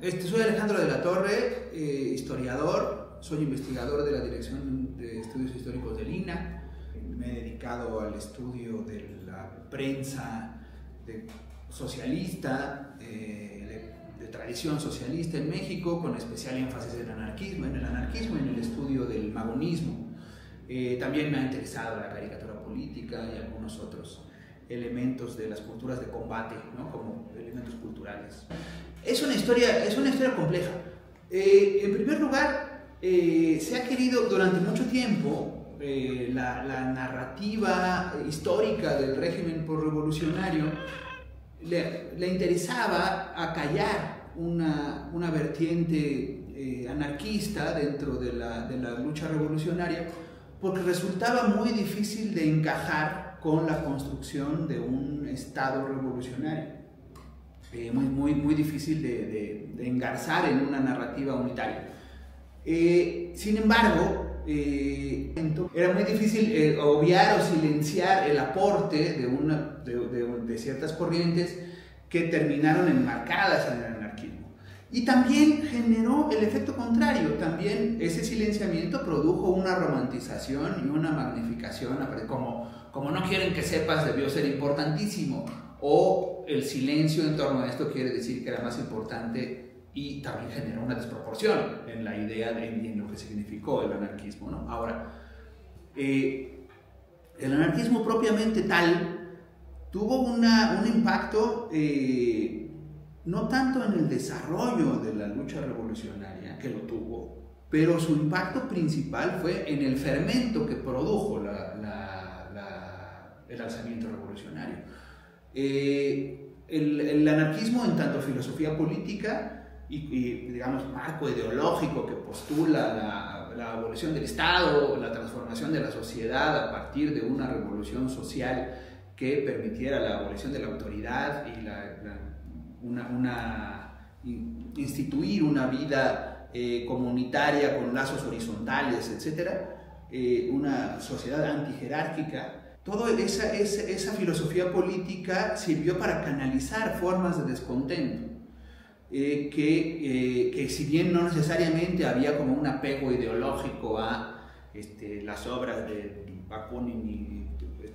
Soy Alejandro de la Torre, historiador, soy investigador de la Dirección de Estudios Históricos del INAH. Me he dedicado al estudio de la prensa socialista, de tradición socialista en México, con especial énfasis en el anarquismo y en el estudio del magonismo. También me ha interesado la caricatura política y algunos otros elementos de las culturas de combate, ¿no? Como elementos culturales. Es una historia compleja. En primer lugar, se ha querido durante mucho tiempo la narrativa histórica del régimen posrevolucionario le interesaba acallar una vertiente anarquista dentro de la lucha revolucionaria, porque resultaba muy difícil de encajar con la construcción de un Estado revolucionario. Muy difícil de engarzar en una narrativa unitaria. Sin embargo, era muy difícil obviar o silenciar el aporte de ciertas corrientes que terminaron enmarcadas en el anarquismo. Y también generó el efecto contrario. También ese silenciamiento produjo una romantización y una magnificación, como no quieren que sepas debió ser importantísimo, o el silencio en torno a esto quiere decir que era más importante, y también generó una desproporción en la idea en lo que significó el anarquismo, ¿no? Ahora, el anarquismo propiamente tal tuvo un impacto no tanto en el desarrollo de la lucha revolucionaria, que lo tuvo, pero su impacto principal fue en el fermento que produjo el alzamiento revolucionario. El anarquismo, en tanto filosofía política y digamos marco ideológico que postula la abolición del Estado, la transformación de la sociedad a partir de una revolución social que permitiera la abolición de la autoridad y instituir una vida comunitaria con lazos horizontales, etc., una sociedad antijerárquica. Toda esa filosofía política sirvió para canalizar formas de descontento, que si bien no necesariamente había como un apego ideológico a las obras de Bakunin y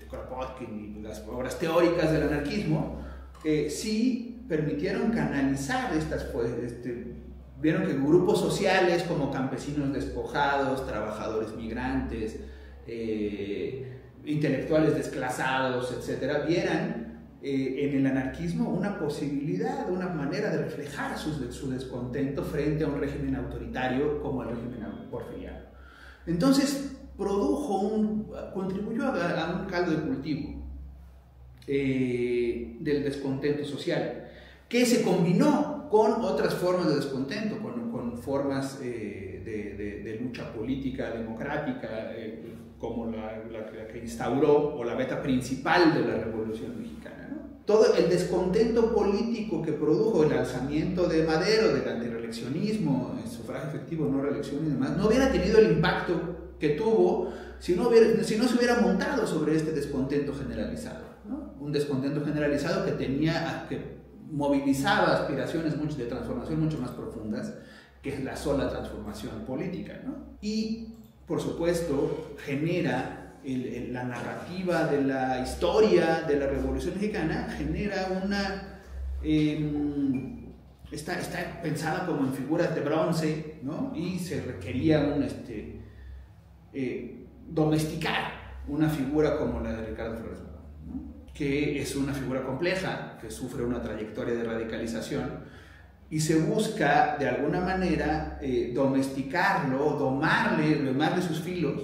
Kropotkin y las obras teóricas del anarquismo, sí permitieron canalizar vieron que grupos sociales como campesinos despojados, trabajadores migrantes, intelectuales desclasados, etcétera, vieran en el anarquismo una posibilidad, una manera de reflejar su descontento frente a un régimen autoritario como el régimen porfiriano. Entonces contribuyó a un caldo de cultivo del descontento social, que se combinó con otras formas de descontento, con formas de lucha política democrática, como la que instauró, o la meta principal de la Revolución Mexicana, ¿no? Todo el descontento político que produjo el alzamiento de Madero, del antireeleccionismo, el sufragio efectivo, no reelección y demás, no hubiera tenido el impacto que tuvo si no se hubiera montado sobre este descontento generalizado, ¿no? Un descontento generalizado que movilizaba aspiraciones de transformación mucho más profundas que la sola transformación política, ¿no? Y por supuesto, genera la narrativa de la historia de la Revolución Mexicana, genera está pensada como en figuras de bronce, ¿no? Y se requería domesticar una figura como la de Ricardo Flores Magón, ¿no? Que es una figura compleja, que sufre una trayectoria de radicalización, y se busca de alguna manera domesticarlo, limarle sus filos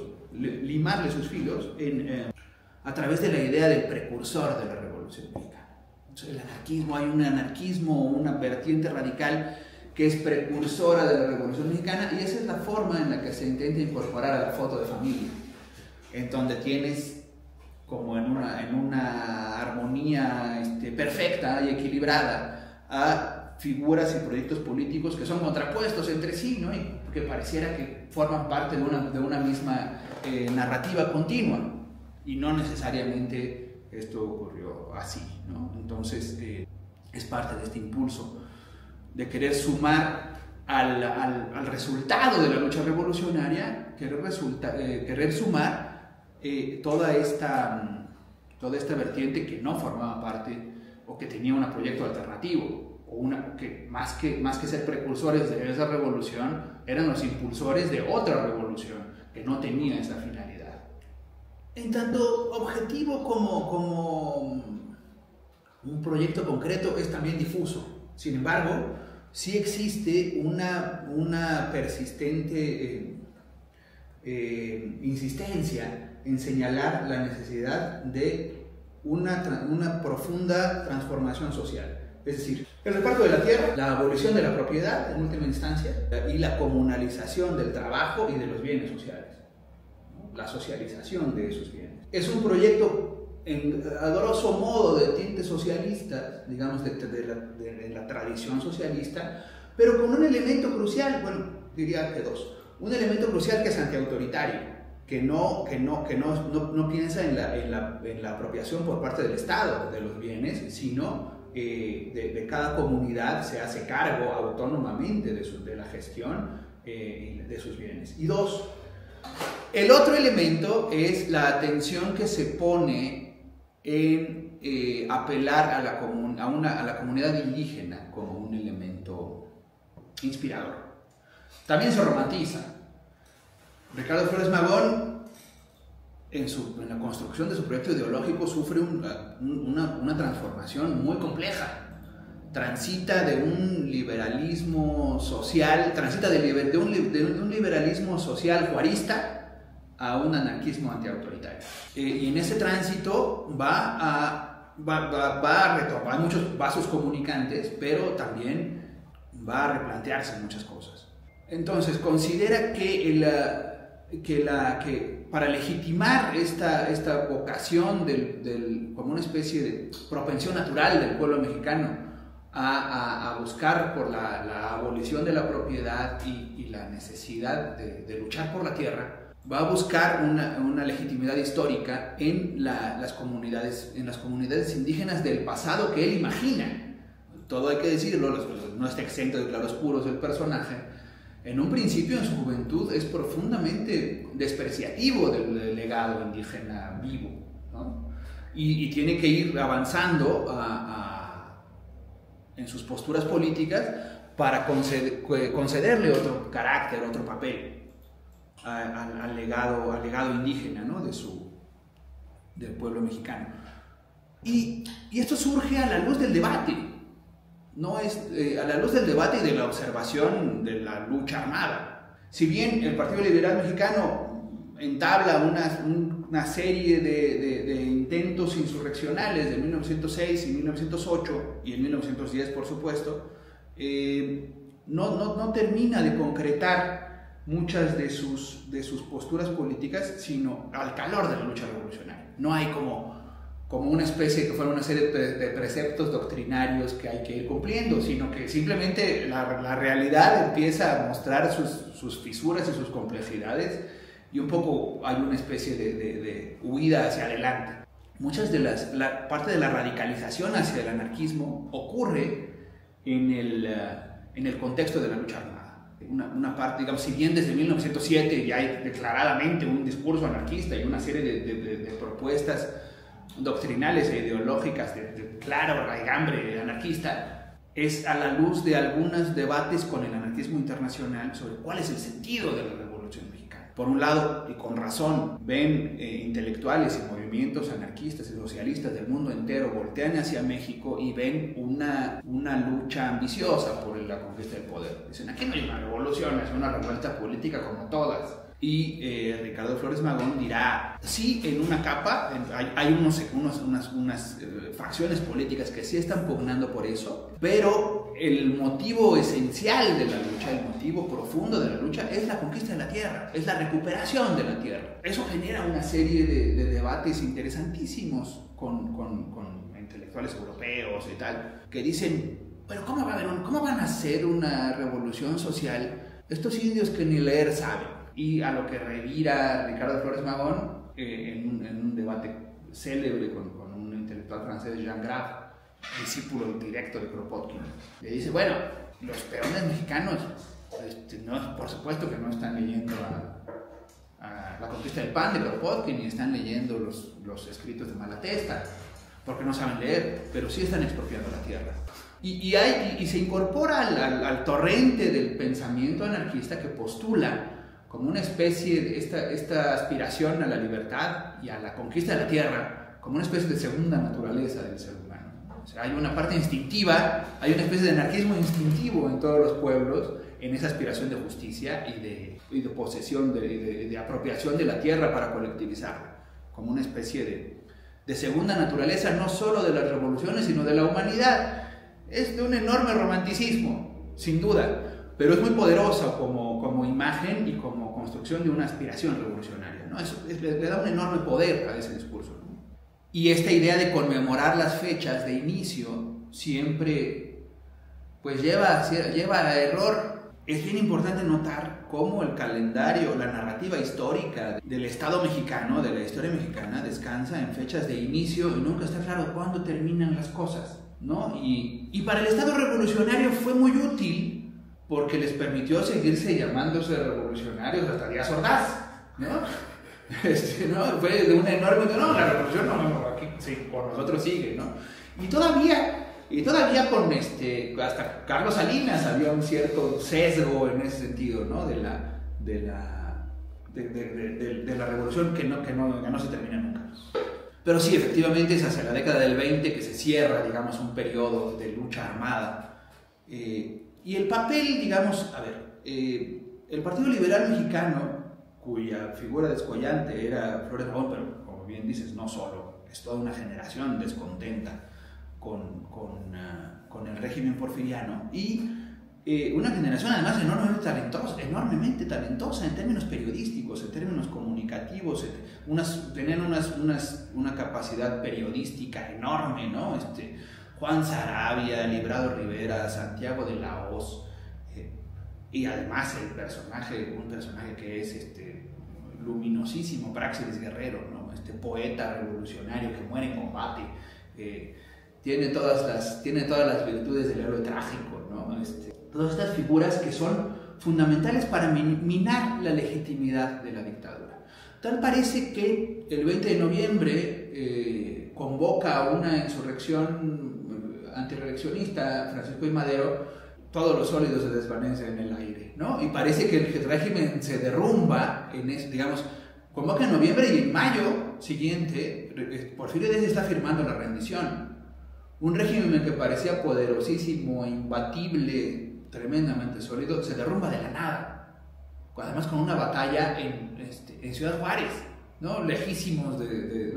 a través de la idea del precursor de la Revolución Mexicana. Entonces, hay un anarquismo, una vertiente radical que es precursora de la Revolución Mexicana, y esa es la forma en la que se intenta incorporar a la foto de familia, en donde tienes como en una armonía perfecta y equilibrada a figuras y proyectos políticos que son contrapuestos entre sí, ¿no? Y que pareciera que forman parte de una misma narrativa continua, y no necesariamente esto ocurrió así, ¿no? Entonces es parte de este impulso de querer sumar al resultado de la lucha revolucionaria, querer sumar toda esta vertiente que no formaba parte o que tenía un proyecto alternativo, o que más que ser precursores de esa revolución, eran los impulsores de otra revolución que no tenía esa finalidad. En tanto objetivo como un proyecto concreto es también difuso. Sin embargo, sí existe una persistente insistencia en señalar la necesidad de una profunda transformación social. Es decir, el reparto de la tierra, la abolición de la propiedad en última instancia y la comunalización del trabajo y de los bienes sociales, ¿no? La socialización de esos bienes. Es un proyecto a grosso modo de tintes socialistas, digamos de la tradición socialista, pero con un elemento crucial, bueno, diría que dos. Un elemento crucial que es antiautoritario, que no piensa en la apropiación por parte del Estado de los bienes, sino de cada comunidad se hace cargo autónomamente de la gestión de sus bienes. Y dos, el otro elemento es la atención que se pone en apelar a la comunidad indígena como un elemento inspirador. También se romantiza. Ricardo Flores Magón, en la construcción de su proyecto ideológico, sufre una transformación muy compleja. Transita de un liberalismo social, de un liberalismo social juarista a un anarquismo antiautoritario. Y en ese tránsito va a retomar muchos vasos comunicantes, pero también va a replantearse muchas cosas. Entonces, considera que para legitimar esta vocación como una especie de propensión natural del pueblo mexicano a buscar por la abolición de la propiedad y la necesidad de luchar por la tierra, va a buscar una legitimidad histórica en las comunidades indígenas del pasado que él imagina. Todo hay que decirlo, no está exento de claroscuros el personaje. En un principio, en su juventud, es profundamente despreciativo del legado indígena vivo, ¿no? Y tiene que ir avanzando en sus posturas políticas para concederle otro carácter, otro papel al legado indígena, ¿no? del pueblo mexicano. Y esto surge a la luz del debate. No es a la luz del debate y de la observación de la lucha armada. Si bien el Partido Liberal Mexicano entabla una serie de intentos insurreccionales de 1906 y 1908 y en 1910, por supuesto, no termina de concretar muchas de sus posturas políticas, sino al calor de la lucha revolucionaria. No hay como una especie que fuera una serie de preceptos doctrinarios que hay que ir cumpliendo, sino que simplemente la realidad empieza a mostrar sus fisuras y sus complejidades, y un poco hay una especie de huida hacia adelante. Parte de la radicalización hacia el anarquismo ocurre en el contexto de la lucha armada. Una parte, digamos, si bien desde 1907 ya hay declaradamente un discurso anarquista y una serie de propuestas doctrinales e ideológicas de claro raigambre anarquista, es a la luz de algunos debates con el anarquismo internacional sobre cuál es el sentido de la revolución mexicana. Por un lado, y con razón, ven intelectuales y movimientos anarquistas y socialistas del mundo entero voltean hacia México y ven una lucha ambiciosa por la conquista del poder. Dicen, aquí no hay una revolución, es una revuelta política como todas. Y Ricardo Flores Magón dirá, sí, en una capa hay unas facciones políticas que sí están pugnando por eso, pero el motivo esencial de la lucha, el motivo profundo de la lucha es la conquista de la tierra, es la recuperación de la tierra. Eso genera una serie de debates interesantísimos con intelectuales europeos y tal, que dicen, pero ¿cómo van a hacer una revolución social estos indios que ni leer saben? Y a lo que revira Ricardo Flores Magón en un debate célebre con un intelectual francés, Jean Grave, discípulo directo de Kropotkin. Le dice, bueno, Los peones mexicanos, no, por supuesto que no están leyendo a La conquista del pan de Kropotkin, ni están leyendo los escritos de Malatesta, porque no saben leer, pero sí están expropiando la tierra. Y se incorpora al torrente del pensamiento anarquista que postula como una especie de esta aspiración a la libertad y a la conquista de la tierra, como una especie de segunda naturaleza del ser humano. O sea, hay una parte instintiva, hay una especie de anarquismo instintivo en todos los pueblos, en esa aspiración de justicia y de posesión, de apropiación de la tierra para colectivizarla, como una especie de segunda naturaleza, no solo de las revoluciones, sino de la humanidad. Es de un enorme romanticismo, sin duda, pero es muy poderosa como imagen y como construcción de una aspiración revolucionaria, ¿no? Le da un enorme poder a ese discurso, ¿no? Y esta idea de conmemorar las fechas de inicio siempre pues lleva a error. Es bien importante notar cómo el calendario, la narrativa histórica del Estado mexicano, de la historia mexicana, descansa en fechas de inicio y nunca está claro cuándo terminan las cosas, ¿no? Y para el Estado revolucionario fue muy útil porque les permitió seguirse llamándose revolucionarios hasta Díaz Ordaz, ¿no? ¿No? Fue de una enorme... No, la revolución no, aquí sí, por nosotros sigue, ¿no? Y todavía con hasta Carlos Salinas había un cierto sesgo en ese sentido, ¿no? De la revolución que no se termina nunca. Pero sí, efectivamente es hacia la década del 20 que se cierra, digamos, un periodo de lucha armada. Y el papel, digamos, el Partido Liberal Mexicano, cuya figura descollante era Flores Magón, pero como bien dices, no solo, es toda una generación descontenta con el régimen porfiriano, y una generación además enormemente talentosa en términos periodísticos, en términos comunicativos, tenían una capacidad periodística enorme, ¿no? Juan Saravia, Librado Rivera, Santiago de la Hoz, y además un personaje que es luminosísimo, Práxedes Guerrero, ¿no? Poeta revolucionario que muere en combate, tiene todas las virtudes del héroe trágico, ¿no? Todas estas figuras que son fundamentales para minar la legitimidad de la dictadura. Tal parece que el 20 de noviembre convoca a una insurrección antirreeleccionista, Francisco I. Madero, todos los sólidos se desvanecen en el aire, ¿no? Y parece que el régimen se derrumba convoca en noviembre, y en mayo siguiente, Porfirio Díaz está firmando la rendición. Un régimen que parecía poderosísimo, imbatible, tremendamente sólido, se derrumba de la nada. Además con una batalla en Ciudad Juárez, ¿no? Lejísimos del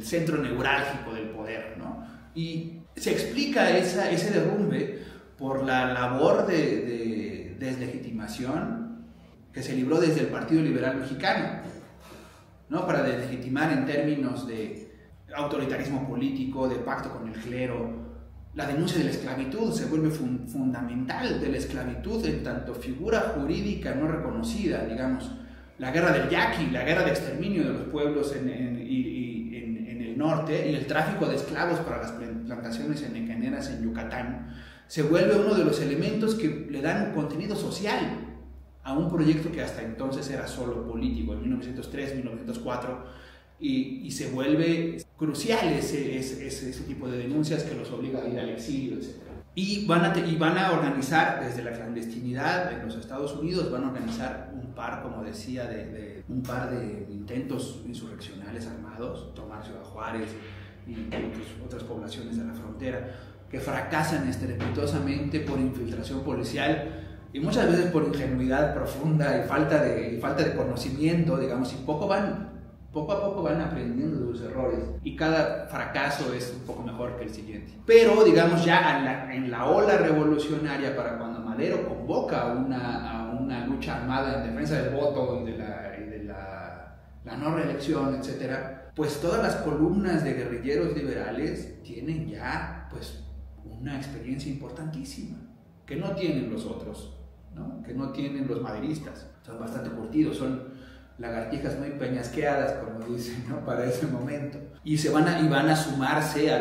centro neurálgico del poder, ¿no? Y se explica ese derrumbe por la labor de deslegitimación que se libró desde el Partido Liberal Mexicano, ¿no? Para deslegitimar en términos de autoritarismo político, de pacto con el clero. La denuncia de la esclavitud se vuelve fundamental, de la esclavitud en tanto figura jurídica no reconocida, digamos, la guerra del yaqui, la guerra de exterminio de los pueblos en el norte, y el tráfico de esclavos para las plantaciones enecaneras en Yucatán, se vuelve uno de los elementos que le dan contenido social a un proyecto que hasta entonces era solo político, en 1903, 1904, y se vuelve crucial ese tipo de denuncias que los obliga a ir al exilio, etc. Y van a organizar desde la clandestinidad en los Estados Unidos, van a organizar un par, como decía, un par de intentos insurreccionales armados, tomar Ciudad Juárez y otras poblaciones de la frontera, que fracasan estrepitosamente por infiltración policial y muchas veces por ingenuidad profunda y falta de conocimiento, digamos, y poco a poco van aprendiendo de sus errores, y cada fracaso es un poco mejor que el siguiente. Pero, digamos, ya en la ola revolucionaria, para cuando Madero convoca a una lucha armada en defensa del voto y de la no reelección, etc., pues todas las columnas de guerrilleros liberales tienen ya pues una experiencia importantísima, que no tienen los otros, ¿no? Que no tienen los maderistas. Son bastante curtidos, lagartijas muy peñasqueadas, como dicen, ¿no? Para ese momento. Y van a sumarse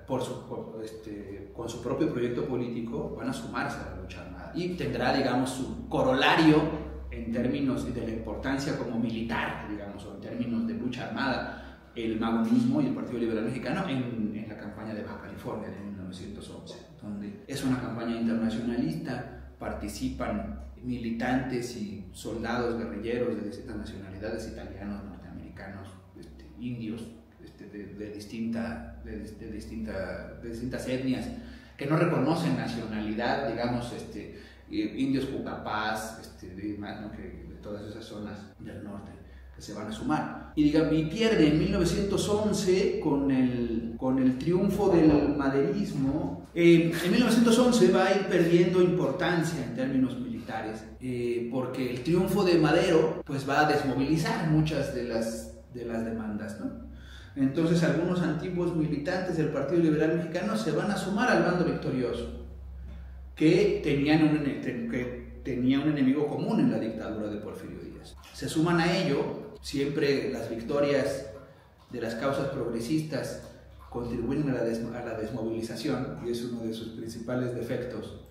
con su propio proyecto político, van a sumarse a la lucha armada. Y tendrá, digamos, su corolario en términos de la importancia como militar, digamos, o en términos de lucha armada, el magonismo y el Partido Liberal Mexicano en la campaña de Baja California de 1911, donde es una campaña internacionalista, participan militantes y soldados guerrilleros de distintas nacionalidades, italianos, norteamericanos, indios, de distintas etnias, que no reconocen nacionalidad, digamos, indios Jucapás, ¿no? Que de todas esas zonas del norte, que se van a sumar. Y pierde en 1911 con el triunfo del maderismo. En 1911 va a ir perdiendo importancia en términos militares, porque el triunfo de Madero pues va a desmovilizar muchas de las demandas, ¿no? Entonces algunos antiguos militantes del Partido Liberal Mexicano se van a sumar al bando victorioso, que tenía un enemigo común en la dictadura de Porfirio Díaz. Se suman a ello. Siempre las victorias de las causas progresistas contribuyen a la desmovilización, y es uno de sus principales defectos.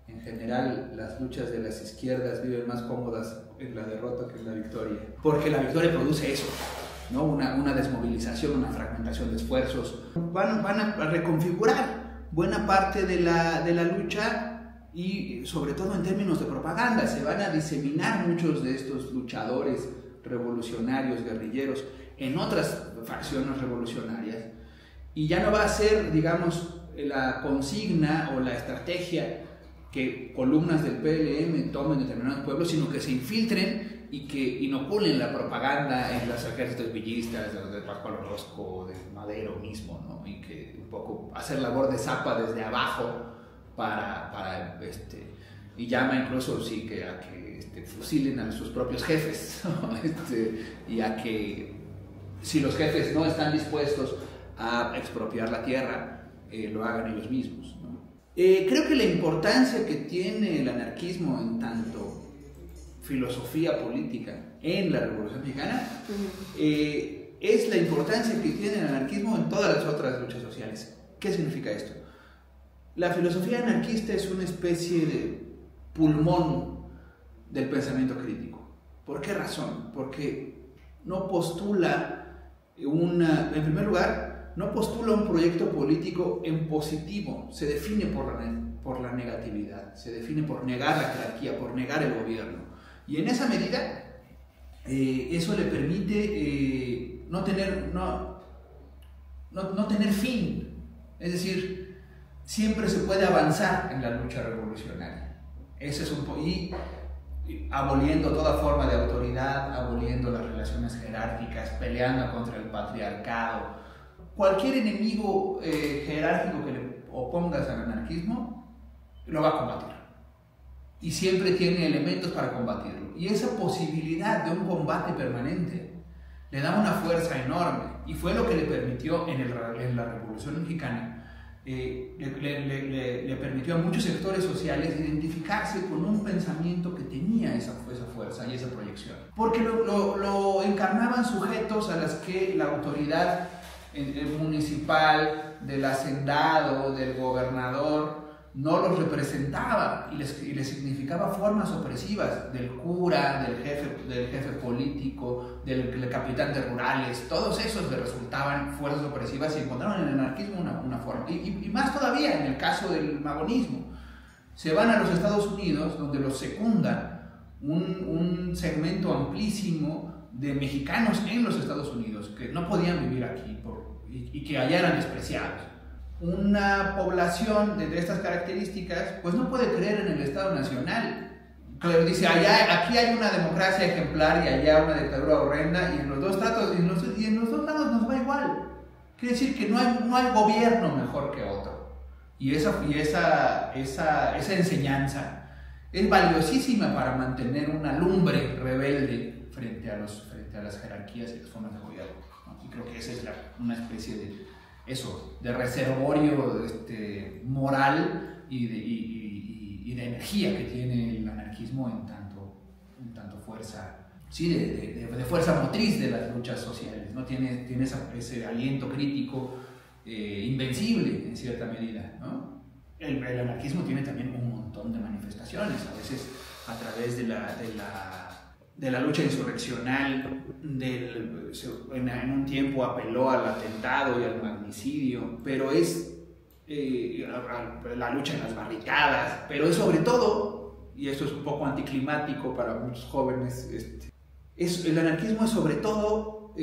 En general, las luchas de las izquierdas viven más cómodas en la derrota que en la victoria, porque la victoria produce eso, ¿no? Una desmovilización, una fragmentación de esfuerzos. Van a reconfigurar buena parte de la lucha, y sobre todo en términos de propaganda. Se van a diseminar muchos de estos luchadores revolucionarios, guerrilleros, en otras facciones revolucionarias, y ya no va a ser, digamos, la consigna o la estrategia que columnas del PLM tomen determinados pueblos, sino que se infiltren y que inoculen la propaganda en los ejércitos villistas, de Pascual Orozco, de Madero mismo, ¿no? Y que un poco hacer labor de zapa desde abajo y llama incluso a que fusilen a sus propios jefes, ¿no? Y a que si los jefes no están dispuestos a expropiar la tierra, lo hagan ellos mismos, ¿no? Creo que la importancia que tiene el anarquismo en tanto filosofía política en la Revolución Mexicana es la importancia que tiene el anarquismo en todas las otras luchas sociales. ¿Qué significa esto? La filosofía anarquista es una especie de pulmón del pensamiento crítico. ¿Por qué razón? Porque no postula en primer lugar, no postula un proyecto político en positivo, se define por la negatividad, se define por negar la jerarquía, por negar el gobierno. Y en esa medida, eso le permite no tener fin. Es decir, siempre se puede avanzar en la lucha revolucionaria. Ese es y aboliendo toda forma de autoridad, aboliendo las relaciones jerárquicas, peleando contra el patriarcado. Cualquier enemigo jerárquico que le opongas al anarquismo, lo va a combatir. Y siempre tiene elementos para combatirlo. Y esa posibilidad de un combate permanente le da una fuerza enorme. Y fue lo que le permitió en la Revolución Mexicana, le permitió a muchos sectores sociales identificarse con un pensamiento que tenía esa fuerza y esa proyección. Porque lo encarnaban sujetos a las que la autoridad municipal, del hacendado, del gobernador, no los representaba y les significaba formas opresivas, del cura, del jefe político, del capitán de rurales. Todos esos le resultaban fuerzas opresivas y encontraron en el anarquismo una forma. Y más todavía en el caso del magonismo. Se van a los Estados Unidos, donde los secunda un segmento amplísimo de mexicanos en los Estados Unidos que no podían vivir aquí y que allá eran despreciados. Una población de estas características pues no puede creer en el Estado Nacional. Claro, dice, aquí hay una democracia ejemplar y allá una dictadura horrenda, y en los dos lados nos va igual. Quiere decir que no hay gobierno mejor que otro. Y esa enseñanza es valiosísima para mantener una lumbre rebelde frente a las jerarquías y las formas de gobierno, ¿no? Y creo que esa es una especie de reservorio moral y de energía que tiene el anarquismo en tanto fuerza sí, de fuerza motriz de las luchas sociales, ¿no? Tiene ese aliento crítico invencible en cierta medida, ¿no? El anarquismo tiene también un montón de manifestaciones, a veces a través de la lucha insurreccional, en un tiempo apeló al atentado y al magnicidio, pero es la lucha en las barricadas, pero es sobre todo, y esto es un poco anticlimático para muchos jóvenes, el anarquismo es sobre todo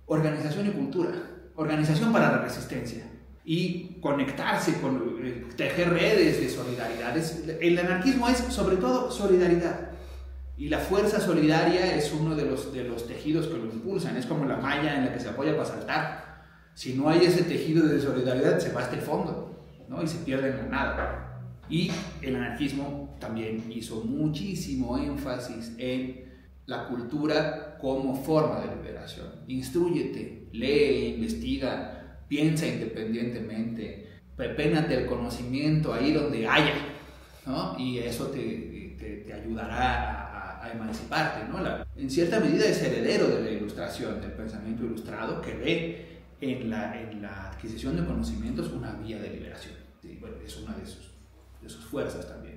organización y cultura, organización para la resistencia y conectarse con tejer redes de solidaridades. El anarquismo es sobre todo solidaridad, y la fuerza solidaria es uno de los tejidos que lo impulsan, es como la malla en la que se apoya para saltar. Si no hay ese tejido de solidaridad, se va hasta el fondo, ¿no? Y se pierde en la nada. Y el anarquismo también hizo muchísimo énfasis en la cultura como forma de liberación. Instrúyete, lee, investiga, piensa independientemente, prepénate el conocimiento ahí donde haya, ¿no? Y eso te ayudará a emanciparte, ¿no? En cierta medida es heredero de la ilustración, del pensamiento ilustrado, que ve en la adquisición de conocimientos una vía de liberación. Sí, bueno, es una de sus fuerzas también.